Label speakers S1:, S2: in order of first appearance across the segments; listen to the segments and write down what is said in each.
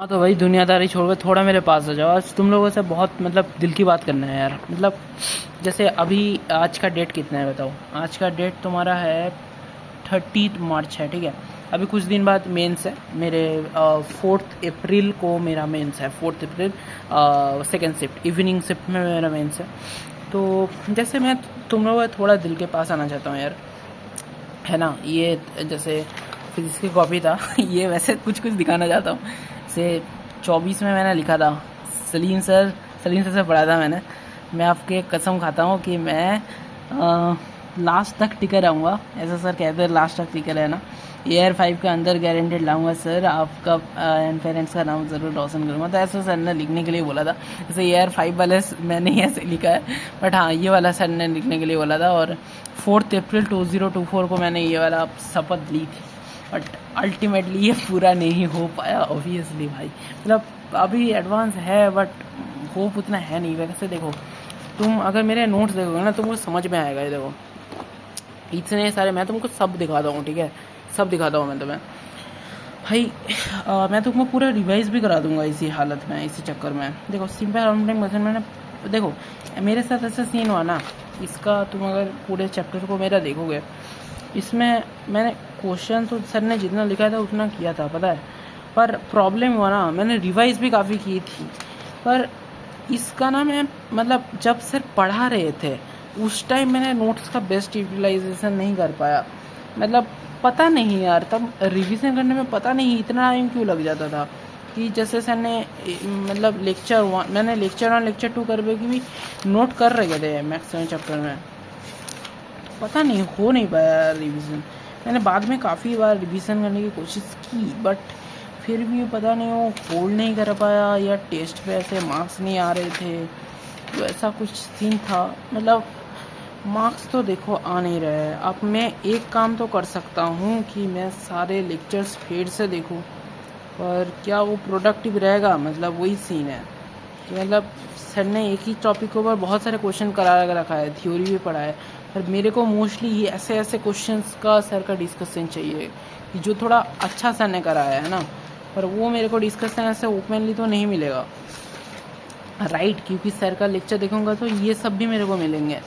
S1: हाँ तो भाई दुनियादारी छोड़ कर थोड़ा मेरे पास आ जाओ। आज तुम लोगों से बहुत दिल की बात करना है यार। जैसे अभी आज का डेट कितना है बताओ। आज का डेट तुम्हारा है 30 मार्च है, ठीक है। अभी कुछ दिन बाद मेंस है मेरे। 4 अप्रैल को मेरा मेंस है। 4 April second shift, evening shift में मेरा मेंस है। तो जैसे मैं तुम लोगों के थोड़ा दिल के पास आना चाहता हूँ यार, है ना। ये जैसे फिजिक्स की कॉपी था ये वैसे कुछ कुछ दिखाना चाहता हूँ। से 24 में मैंने लिखा था, सलीम सर से पढ़ा था मैंने। मैं आपके कसम खाता हूँ कि मैं लास्ट तक टिके रहूँगा, ऐसा सर कहते हैं। लास्ट तक टिके रहना, ईयर 5 के अंदर गारंटेड लाऊंगा सर, आपका एंड पेरेंट्स का नाम ज़रूर रोशन करूँगा। तो ऐसा सर ने लिखने के लिए बोला था। जैसे ईयर 5 वाले मैंने ही ऐसे लिखा है, बट हाँ ये वाला सर ने लिखने के लिए बोला था। और 4 अप्रैल 2024 को मैंने ये वाला शपथ ली थी, बट अल्टीमेटली ये पूरा नहीं हो पाया ऑब्वियसली भाई। अभी एडवांस है बट होप उतना है नहीं। वैसे देखो, तुम अगर मेरे नोट्स देखोगे ना तुमको समझ में आएगा। ये देखो इतने सारे, मैं तुमको सब दिखाता हूँ, ठीक है। सब दिखाता हूँ मैं तुम्हें भाई। मैं तुमको पूरा रिवाइज भी करा दूंगा इसी हालत में, इसी चक्कर में। देखो सिंपल हार्मोनिक मेथड मैंने, देखो मेरे साथ ऐसा सीन हुआ ना इसका। तुम अगर पूरे चैप्टर को मेरा देखोगे, इसमें मैंने क्वेश्चन तो सर ने जितना लिखा था उतना किया था, पता है। पर प्रॉब्लम हुआ ना, मैंने रिवाइज भी काफ़ी की थी, पर इसका ना मैं जब सर पढ़ा रहे थे उस टाइम मैंने नोट्स का बेस्ट यूटिलाइजेशन नहीं कर पाया। पता नहीं यार, तब रिवीजन करने में पता नहीं इतना टाइम क्यों लग जाता था। कि जैसे सर ने लेक्चर 1, मैंने लेक्चर 1 लेक्चर 2 कर के भी नोट कर रखे थे मैक्सिमम चैप्टर में, पता नहीं हो नहीं पाया रिवीजन। मैंने बाद में काफ़ी बार रिवीजन करने की कोशिश की, बट फिर भी पता नहीं वो होल्ड नहीं कर पाया, या टेस्ट पे ऐसे मार्क्स नहीं आ रहे थे। तो ऐसा कुछ सीन था। मार्क्स तो देखो आ नहीं रहे। अब मैं एक काम तो कर सकता हूँ कि मैं सारे लेक्चर्स फिर से देखूँ, पर क्या वो प्रोडक्टिव रहेगा? वही सीन है कि सर ने एक ही टॉपिक के ऊपर बहुत सारे क्वेश्चन करा रखा है, थ्योरी भी पढ़ा है, पर मेरे को मोस्टली ये ऐसे ऐसे क्वेश्चंस का सर का डिस्कशन चाहिए कि जो थोड़ा अच्छा सर ने कराया है ना। पर वो मेरे को डिस्कशन ऐसे ओपनली तो नहीं मिलेगा, राइट। क्योंकि सर का लेक्चर देखूंगा तो ये सब भी मेरे को मिलेंगे।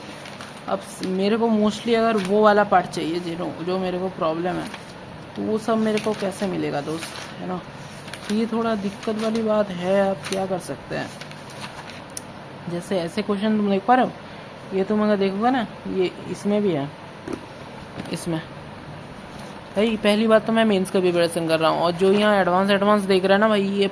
S1: अब मेरे को मोस्टली अगर वो वाला पार्ट चाहिए जो मेरे को प्रॉब्लम है, तो वो सब मेरे को कैसे मिलेगा दोस्त, है ना। तो ये थोड़ा दिक्कत वाली बात है। अब क्या कर सकते हैं। जैसे ऐसे क्वेश्चन तुम देख पा रहे हो, ये तुम अगर देखोगे ना, ये इसमें भी है। इसमें भाई पहली बात तो मैं मेंस का प्रिपरेशन कर रहा हूँ, और जो यहाँ एडवांस देख रहे हैं ना भाई, ये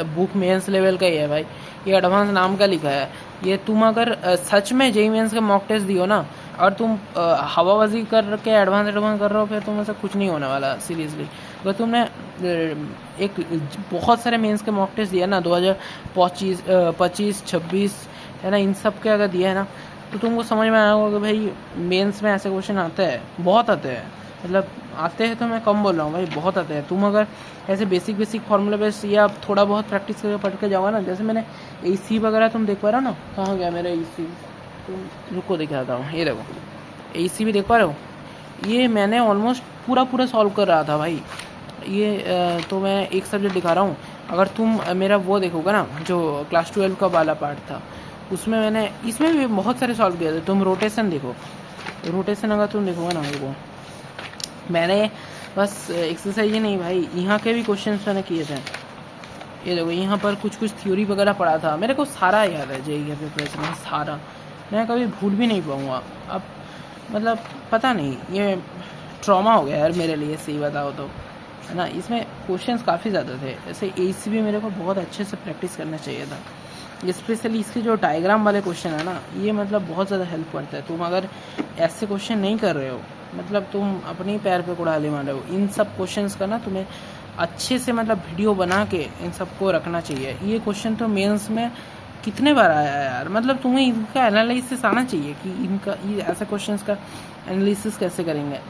S1: बुक मेंस लेवल का ही है भाई। ये एडवांस नाम का लिखा है। ये तुम अगर सच में जेई मेंस का मॉक टेस्ट दियो ना, और तुम हवाबाजी कर के एडवांस कर रहे हो, फिर तुम ऐसा कुछ नहीं होने वाला सीरियसली। अगर तुमने एक बहुत सारे मेंस के मॉक टेस्ट दिया ना 2025, 25, 26, है ना, इन सब के अगर दिया है ना, तो तुमको समझ में आया होगा कि भाई मेंस में ऐसे क्वेश्चन आते हैं, बहुत आते हैं। आते हैं तो मैं कम बोल रहा हूँ भाई, बहुत आते हैं। तुम अगर ऐसे बेसिक फार्मूला बेस या थोड़ा बहुत प्रैक्टिस करके पढ़ के जाओगा ना, जैसे मैंने AC वगैरह तुम देख पा रहे हो ना, कहाँ गया मेरा AC, तुम रुको दिखाता हूँ। ये देखो AC भी देख पा रहे हो, ये मैंने ऑलमोस्ट पूरा सॉल्व कर रहा था भाई। ये तो मैं एक सब्जेक्ट दिखा रहा हूँ। अगर तुम मेरा वो देखोगे ना, जो क्लास 12 का वाला पार्ट था, उसमें मैंने इसमें भी बहुत सारे सॉल्व किए थे। तुम रोटेशन देखो, रोटेशन अगर तुम देखोगे ना, देखो मैंने बस एक्सरसाइज ही नहीं भाई, यहाँ के भी क्वेश्चंस मैंने किए थे। ये देखो यहाँ पर कुछ थ्योरी वगैरह पढ़ा था, मेरे को सारा याद है जेईई के प्रिपरेशन में, सारा। मैं कभी भूल भी नहीं पाऊँगा। अब पता नहीं, ये ट्रॉमा हो गया यार मेरे लिए, सही बताओ तो, है ना। इसमें क्वेश्चंस काफ़ी ज़्यादा थे। ऐसे AC भी मेरे को बहुत अच्छे से प्रैक्टिस करना चाहिए था। स्पेशली इसके जो डायग्राम वाले क्वेश्चन है ना, ये बहुत ज़्यादा हेल्प करता है। तुम अगर ऐसे क्वेश्चन नहीं कर रहे हो, तुम अपने पैर पे कुड़ाले मार रहे हो। इन सब क्वेश्चंस का ना तुम्हें अच्छे से वीडियो बना के इन सबको रखना चाहिए। ये क्वेश्चन तो मेंस में कितने बार आया है यार। तुम्हें इनका एनालिसिस आना चाहिए कि इनका ये ऐसे क्वेश्चंस का एनालिसिस कैसे करेंगे।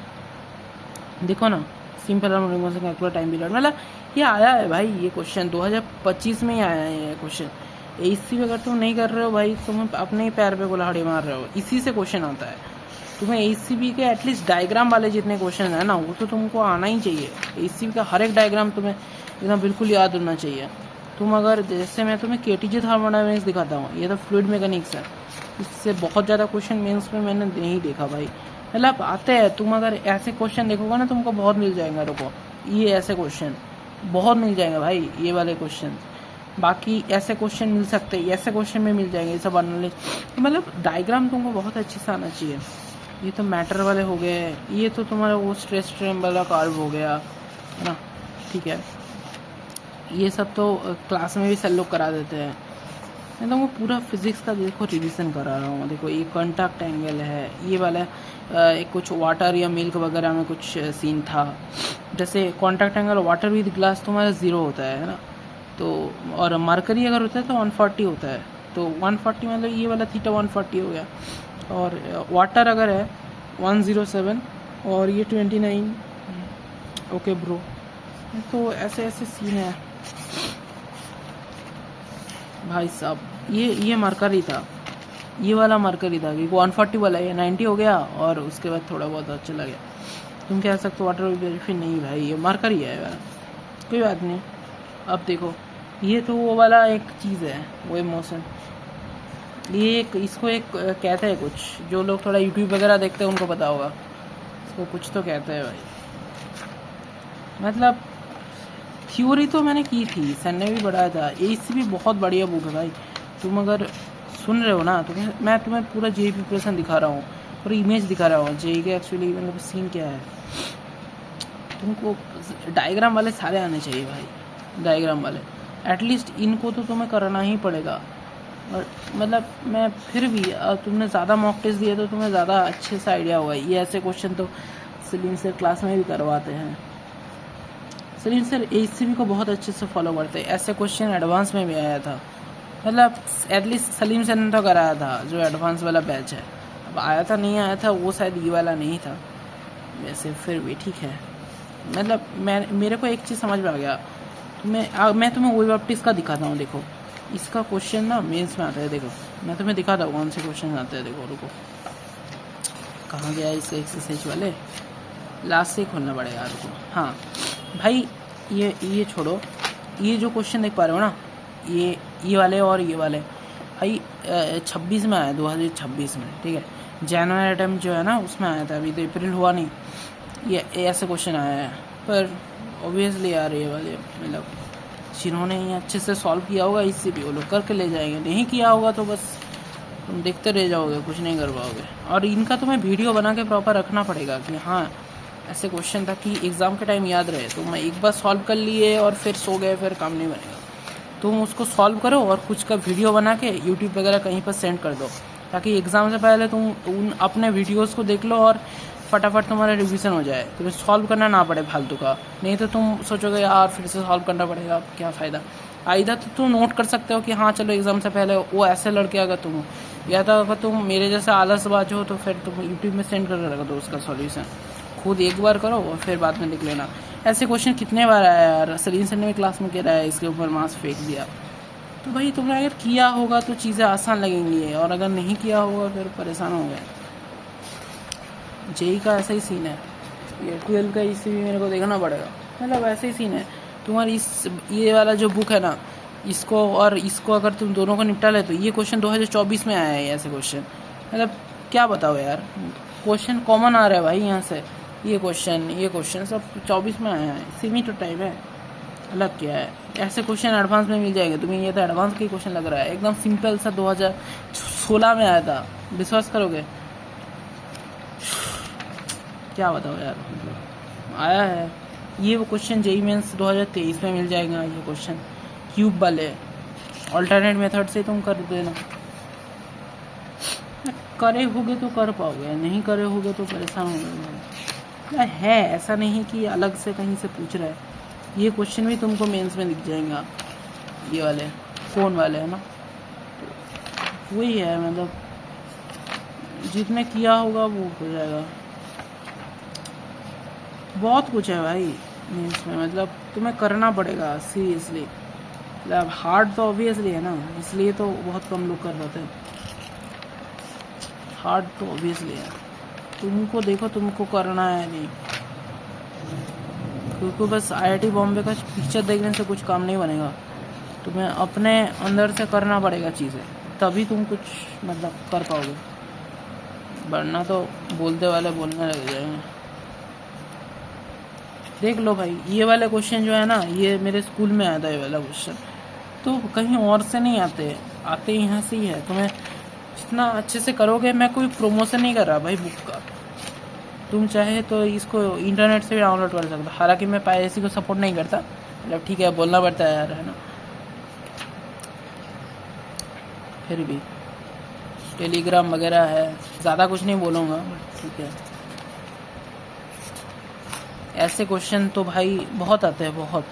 S1: देखो ना, simple harmonic calculate time period, ये आया है भाई। ये क्वेश्चन 2025 में ही आया है ये क्वेश्चन। AC अगर तुम नहीं कर रहे हो भाई, तुम अपने ही पैर पे कुल्हाड़ी मार रहे हो। इसी से क्वेश्चन आता है। तुम्हें ACB के एटलीस्ट डायग्राम वाले जितने क्वेश्चन है ना, वो तो तुमको आना ही चाहिए। ACB का हर एक डायग्राम तुम्हें एकदम बिल्कुल याद होना चाहिए। तुम अगर जैसे मैं तुम्हें केटीजी थर्मोडायनेमिक्स दिखाता हूँ, ये तो फ्लूइड मैकेनिक्स है, इससे बहुत ज़्यादा क्वेश्चन मेंस में मैंने नहीं देखा भाई। मतलब आते हैं, तुम अगर ऐसे क्वेश्चन देखोगे ना तुमको बहुत मिल जाएगा। रुको, ये ऐसे क्वेश्चन बहुत मिल जाएंगे भाई, ये वाले क्वेश्चन। बाकी ऐसे क्वेश्चन मिल सकते हैं, ऐसे क्वेश्चन में मिल जाएंगे, ये सब एनालिस। मतलब डायग्राम तुमको बहुत अच्छे से आना चाहिए। ये तो मैटर वाले हो गए, ये तो तुम्हारा वो स्ट्रेस स्ट्रेन वाला कर्व हो गया, है ना। ठीक है, ये सब तो क्लास में भी सर लोग करा देते हैं। मैं तुमको पूरा फिजिक्स का देखो रिवीजन करा रहा हूँ। देखो ये कॉन्टैक्ट एंगल है, ये वाला एक कुछ वाटर या मिल्क वगैरह में कुछ सीन था। जैसे contact angle water with glass तुम्हारा 0 होता है ना, तो और मरकरी अगर होता है तो 140 होता है। तो 140 मतलब ये वाला थीटा 140 हो गया, और वाटर अगर है 107 और ये 29। ओके ब्रो, तो ऐसे ऐसे सीन है भाई साहब। ये मरकरी था, ये वाला मरकरी था, क्योंकि 140 वाला ये 90 हो गया और उसके बाद थोड़ा बहुत चला गया। तुम कह सकते हो वाटर वेरिफिन, नहीं भाई ये मरकरी है यार, कोई बात नहीं। अब देखो, ये तो वो वाला एक चीज़ है, वो इमोशन। ये एक इसको एक कहते हैं कुछ, जो लोग थोड़ा यूट्यूब वगैरह देखते हैं उनको पता होगा, इसको कुछ तो कहते हैं भाई। मतलब थ्योरी तो मैंने की थी, सर ने भी पढ़ाया था, इससे भी बहुत बढ़िया बुक है भाई। तुम अगर सुन रहे हो ना, तो मैं तुम्हें पूरा जेई प्रिपरेशन दिखा रहा हूँ, पूरी इमेज दिखा रहा हूँ जेई के एक्चुअली मतलब सीन क्या है। तुमको डायग्राम वाले सारे आने चाहिए भाई, डायग्राम वाले एटलीस्ट इनको तो तुम्हें करना ही पड़ेगा। और मतलब मैं फिर भी तुमने ज़्यादा मॉक टेस्ट दिए तो तुम्हें ज़्यादा अच्छे से आइडिया होगा। ये ऐसे क्वेश्चन तो सलीम सर क्लास में भी करवाते हैं। सलीम सर एचसीबी को बहुत अच्छे से फॉलो करते हैं, ऐसे क्वेश्चन एडवांस में भी आया था। मतलब एटलीस्ट सलीम सर ने तो कराया था, जो एडवांस वाला बैच है। अब आया था नहीं आया था वो शायद ये वाला नहीं था, वैसे फिर भी ठीक है। मतलब मेरे को एक चीज़ समझ में आ गया। मैं तुम्हें वही बप्टिस का दिखाता हूँ। देखो इसका क्वेश्चन ना मेंस में आता है। देखो मैं तुम्हें दिखाता हूँ कौन से क्वेश्चन आते हैं। देखो रुको, कहाँ गया इसका एक्सरसाइज वाले, लास्ट से ही खोलना पड़ेगा। रुको, हाँ भाई ये छोड़ो, ये जो क्वेश्चन देख पा रहे हो ना, ये वाले और ये वाले भाई 26 में आया, 2026 में, ठीक है। जनवरी अटैम्प्ट जो है ना उसमें आया था, अभी तो अप्रैल हुआ नहीं। ये ऐसे क्वेश्चन आया है, पर ऑब्वियसली यार ये वाले मतलब जिन्होंने ये अच्छे से सॉल्व किया होगा इससे भी वो लोग करके ले जाएंगे, नहीं किया होगा तो बस तुम देखते रह जाओगे, कुछ नहीं कर पाओगे। और इनका तुम्हें वीडियो बना के प्रॉपर रखना पड़ेगा कि हाँ ऐसे क्वेश्चन था कि एग्ज़ाम के टाइम याद रहे। तो मैं एक बार सॉल्व कर लिए और फिर सो गए, फिर काम नहीं बनेगा। तुम उसको सॉल्व करो और कुछ का वीडियो बना के यूट्यूब वगैरह कहीं पर सेंड कर दो, ताकि एग्ज़ाम से पहले तुम उन अपने वीडियोस को देख लो और फटाफट तुम्हारा रिवीजन हो जाए, तुम्हें सॉल्व करना ना पड़े फालतू का। नहीं तो तुम सोचोगे यार फिर से सॉल्व करना पड़ेगा, क्या फ़ायदा। आइधा तो तुम नोट कर सकते हो कि हाँ चलो एग्ज़ाम से पहले वो ऐसे लड़के अगर तुम हो, या तो अगर तुम मेरे जैसे आलसबाज हो तो फिर तुम यूट्यूब में सेंड करके रख दो उसका सॉल्यूशन, खुद एक बार करो और फिर बाद में लिख लेना। ऐसे क्वेश्चन कितने बार आया यार, सलीम सर ने भी क्लास में कह रहा है इसके ऊपर मार्क्स फेंक दिया। तो भाई तुमने अगर किया होगा तो चीज़ें आसान लगेंगी, और अगर नहीं किया होगा फिर परेशान हो गए। जेई का ऐसा ही सीन है, ये 12 का इसी भी मेरे को देखना पड़ेगा। मतलब ऐसे ही सीन है तुम्हारी ये वाला जो बुक है ना, इसको और इसको अगर तुम दोनों को निपटा ले तो ये क्वेश्चन 2024 में आया है ऐसे क्वेश्चन। मतलब क्या बताओ यार, क्वेश्चन कॉमन आ रहा है भाई यहाँ से। ये क्वेश्चन सब 24 में आया है, सेमी तो टाइप है, अलग क्या है। ऐसे क्वेश्चन एडवांस में मिल जाएंगे तुम्हें। ये तो एडवांस का ही क्वेश्चन लग रहा है, एकदम सिंपल सा 2016 में आया था, विश्वास करोगे। क्या बताओ यार, आया है। ये वो क्वेश्चन जेई मेंस 2023 में मिल जाएगा। ये क्वेश्चन क्यूब वाले ऑल्टरनेट मेथड से तुम कर देना। करे होगे तो कर पाओगे, नहीं करे होगे तो परेशान हो जाओगे। है ऐसा नहीं कि अलग से कहीं से पूछ रहा है, ये क्वेश्चन भी तुमको मेंस में दिख जाएगा। ये वाले कौन वाले है ना, तो वही है। मतलब जितने किया होगा वो हो जाएगा। बहुत कुछ है भाई मेंस में, मतलब तुम्हें करना पड़ेगा सीरियसली। मतलब हार्ड तो ऑब्वियसली है ना, इसलिए तो बहुत कम लोग कर पाते हैं। हार्ड तो ऑब्वियसली है, तुमको देखो तुमको करना है नहीं, क्योंकि बस आईआईटी बॉम्बे का पिक्चर देखने से कुछ काम नहीं बनेगा। तुम्हें अपने अंदर से करना पड़ेगा चीज़ें, तभी तुम कुछ मतलब कर पाओगे, वरना तो बोलते वाले बोलने लग जाएंगे। देख लो भाई, ये वाले क्वेश्चन जो है ना, ये मेरे स्कूल में आया था ये वाला क्वेश्चन, तो कहीं और से नहीं आते यहाँ से ही है। तुम्हें जितना अच्छे से करोगे, मैं कोई प्रमोशन नहीं कर रहा भाई बुक का, तुम चाहे तो इसको इंटरनेट से भी डाउनलोड कर सकते हो। हालांकि मैं पायरेसी को सपोर्ट नहीं करता, मतलब ठीक है बोलना पड़ता है यार, है ना, फिर भी टेलीग्राम वगैरह है, ज़्यादा कुछ नहीं बोलूँगा, ठीक है। ऐसे क्वेश्चन तो भाई बहुत आते हैं, बहुत।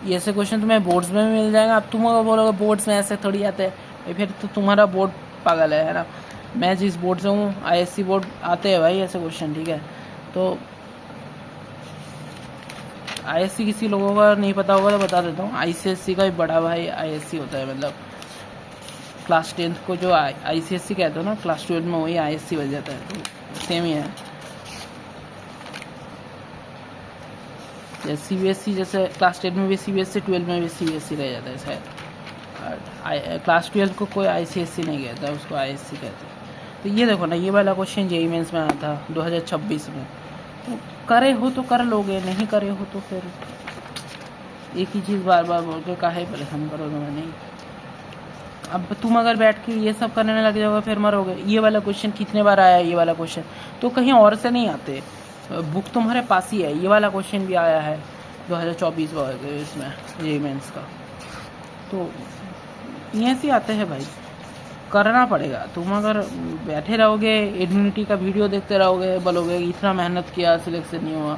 S1: ये ऐसे क्वेश्चन तुम्हें बोर्ड्स में भी मिल जाएगा। अब तुम अगर बोलोगे बोर्ड्स में ऐसे थोड़ी आते हैं, फिर तो तुम्हारा बोर्ड पागल है ना। मैं जिस बोर्ड से हूँ, आईएससी बोर्ड, आते हैं भाई ऐसे क्वेश्चन, ठीक है। तो आईएससी किसी लोगों का नहीं पता होगा तो बता देता हूँ, आईसीएससी का भी बड़ा भाई आईएससी होता है। मतलब क्लास 10th को जो आईसीएससी कहते हो ना, क्लास 12 में वही आईएससी बन जाता है, तो सेम ही है। सीबीएसई जैसे क्लास 10 में भी सीबीएसई, 12 में भी सीबीएसई रह जाता है शायद। क्लास 12 को कोई आईसीएससी नहीं कहता, उसको आईएससी कहते हैं। तो ये देखो ना, ये वाला क्वेश्चन जेईई मेंस में आया था 2026 में। तो करे हो तो कर लोगे, नहीं करे हो तो फिर एक ही चीज़ बार बार बोल के काहे परेशान करोगे। मैं नहीं, अब तुम अगर बैठ के ये सब करने लग जाओगे फिर मरोगे। ये वाला क्वेश्चन कितने बार आया है, ये वाला क्वेश्चन तो कहीं और से नहीं आते, बुक तुम्हारे पास ही है। ये वाला क्वेश्चन भी आया है 2024 इसमें जेईई मेंस का, तो ये से आते हैं भाई, करना पड़ेगा। तुम अगर बैठे रहोगे, इम्यूनिटी का वीडियो देखते रहोगे, बोलोगे इतना मेहनत किया सिलेक्शन नहीं हुआ,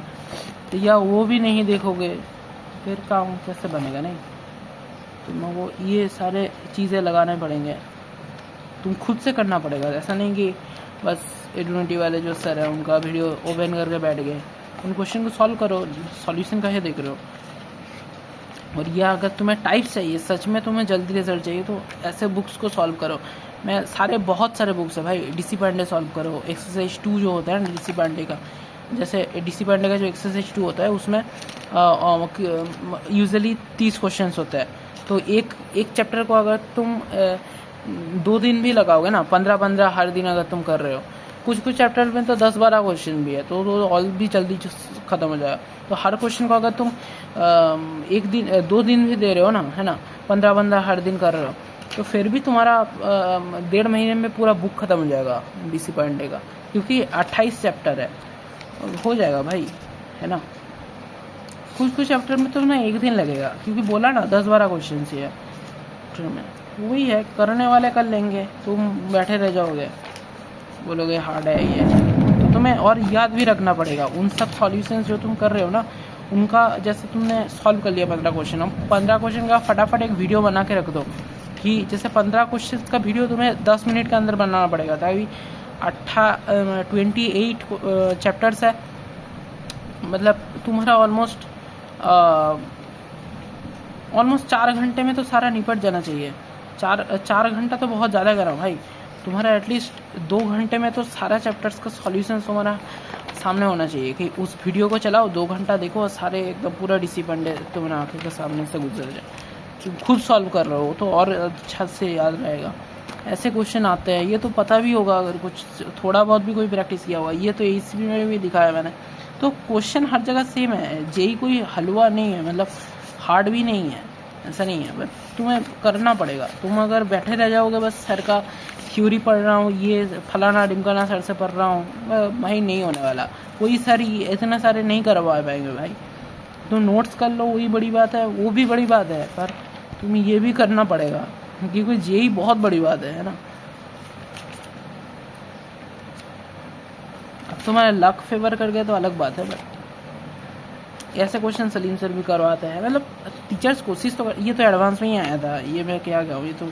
S1: तो या वो भी नहीं देखोगे, फिर काम कैसे बनेगा। नहीं, तुमको ये सारे चीज़ें लगाने पड़ेंगे, तुम खुद से करना पड़ेगा। ऐसा नहीं कि बस इम्यूनिटी वाले जो सर है उनका वीडियो ओपन करके बैठ गए, उन क्वेश्चन को सॉल्व करो, सॉल्यूशन कैसे देख रहे हो। और यह अगर तुम्हें टाइप चाहिए, सच में तुम्हें जल्दी रिजल्ट चाहिए, तो ऐसे बुक्स को सॉल्व करो। मैं बहुत सारे बुक्स है भाई, डीसी पांडे सॉल्व करो, एक्सरसाइज 2 जो होता है ना डीसी पांडे का, जैसे डीसी पांडे का जो एक्सरसाइज 2 होता है उसमें यूजुअली 30 क्वेश्चंस होते हैं। तो एक चैप्टर को अगर तुम 2 दिन भी लगाओगे ना, 15-15 हर दिन अगर तुम कर रहे हो, कुछ चैप्टर में तो 10-12 क्वेश्चन भी है, तो ऑल भी जल्दी ख़त्म हो जाएगा। तो हर क्वेश्चन को अगर तुम 2 दिन भी दे रहे हो ना, है ना, 15-15 हर दिन कर रहे हो, तो फिर भी तुम्हारा 1.5 महीने में पूरा बुक ख़त्म हो जाएगा डीसी पांडे का, क्योंकि 28 चैप्टर है, हो जाएगा भाई, है ना। कुछ चैप्टर में तो ना 1 दिन लगेगा, क्योंकि बोला ना 10-12 क्वेश्चन ही है में। वही है, करने वाले कर लेंगे, तुम बैठे रह जाओगे, बोलोगे हार्ड है ये। तो तुम्हें और याद भी रखना पड़ेगा उन सब सॉल्यूशंस जो तुम कर रहे हो ना, उनका जैसे तुमने सॉल्व कर लिया 15 क्वेश्चन, अब 15 क्वेश्चन का फटाफट एक वीडियो बना के रख दो, कि जैसे 15 क्वेश्चन का वीडियो तुम्हें 10 मिनट के अंदर बनाना पड़ेगा, ताकि 28 चैप्टर्स है, मतलब तुम्हारा ऑलमोस्ट 4 घंटे में तो सारा निपट जाना चाहिए। 4 घंटा तो बहुत ज़्यादा करा भाई, तुम्हारा एटलीस्ट 2 घंटे में तो सारा चैप्टर्स का सॉल्यूशन तुम्हारा सामने होना चाहिए। कि उस वीडियो को चलाओ, 2 घंटा देखो और सारे एकदम पूरा डीसी पांडे तुम्हारे आंखों के सामने से गुजर जाए। खुद सॉल्व कर रहे हो तो और अच्छा से याद रहेगा। ऐसे क्वेश्चन आते हैं, ये तो पता भी होगा अगर कुछ थोड़ा बहुत भी कोई प्रैक्टिस किया हुआ। ये तो एसीपी में भी दिखाया मैंने। तो क्वेश्चन हर जगह सेम है, जेई कोई हलवा नहीं है, मतलब हार्ड भी नहीं है, ऐसा नहीं है। बट तुम्हें करना पड़ेगा। तुम अगर बैठे रह जाओगे बस सर का थ्योरी पढ़ रहा हूँ, ये फलाना ढिमकाना सर से पढ़ रहा हूँ, भाई नहीं होने वाला। कोई सर इतने सारे नहीं करवा पाएंगे भाई। तो नोट्स कर लो, वही बड़ी बात है, वो भी बड़ी बात है, पर तुम्हें ये भी करना पड़ेगा, क्योंकि जेई बहुत बड़ी बात है ना। अब तुम्हारा लक फेवर कर गया तो अलग बात है, बट ऐसे क्वेश्चन सलीम सर भी करवाते हैं। मतलब टीचर्स कोशिश तो ये तो एडवांस में ही आया था, ये मैं क्या कहूँ, ये तो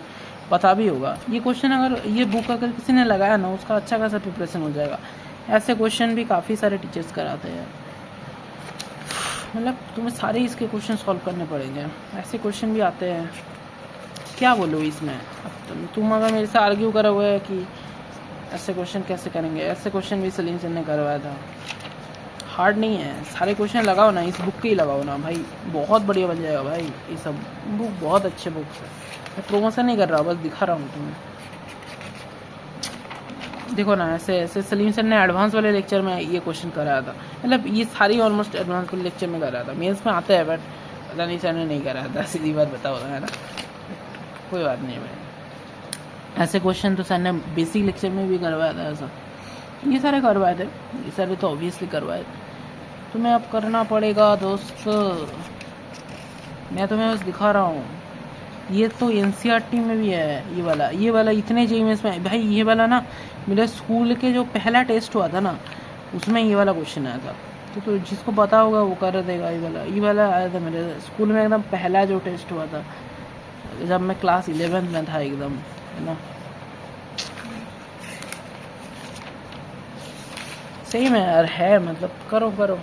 S1: पता भी होगा। ये क्वेश्चन अगर ये बुक अगर किसी ने लगाया ना, उसका अच्छा खासा प्रिपरेशन हो जाएगा। ऐसे क्वेश्चन भी काफ़ी सारे टीचर्स कराते हैं। मतलब तुम्हें सारे इसके क्वेश्चन सॉल्व करने पड़ेंगे। ऐसे क्वेश्चन भी आते हैं, क्या बोलो इसमें। अब तुम अगर मेरे से आर्ग्यू करोगे कि ऐसे क्वेश्चन कैसे करेंगे, ऐसे क्वेश्चन भी सलीम सर ने करवाया था। हार्ड नहीं है, सारे क्वेश्चन लगाओ ना, इस बुक के ही लगाओ ना भाई, बहुत बढ़िया बन जाएगा भाई। ये सब बुक बहुत अच्छे बुक्स है, मैं प्रमोशन नहीं कर रहा, बस दिखा रहा हूँ तुम्हें। देखो ना, ऐसे ऐसे सलीम सर ने एडवांस वाले लेक्चर में ये क्वेश्चन कराया था, मतलब ये सारी ऑलमोस्ट एडवांस वाले लेक्चर में कराया था, मेंस में आता है बट पता नहीं सर ने नहीं कराया था, सीधी बात बताओ है ना, कोई बात नहीं भाई। ऐसे क्वेश्चन तो सर ने बेसिक लेक्चर में भी करवाया था, ऐसा ये सारे करवाए थे, ये सारे तो ऑब्वियसली करवाए थे, तुम्हें अब करना पड़ेगा दोस्त, मैं तुम्हें बस दिखा रहा हूँ। ये तो एनसीईआरटी में भी है, ये वाला इतने जेईई में भाई, ये वाला ना मेरे स्कूल के जो पहला टेस्ट हुआ था ना, उसमें ये वाला क्वेश्चन आया था, तो जिसको पता होगा वो कर देगा। ये वाला आया था मेरे स्कूल में, एकदम पहला जो टेस्ट हुआ था जब मैं क्लास 11th में था, एकदम है ना, सही में यार है, मतलब करो करो।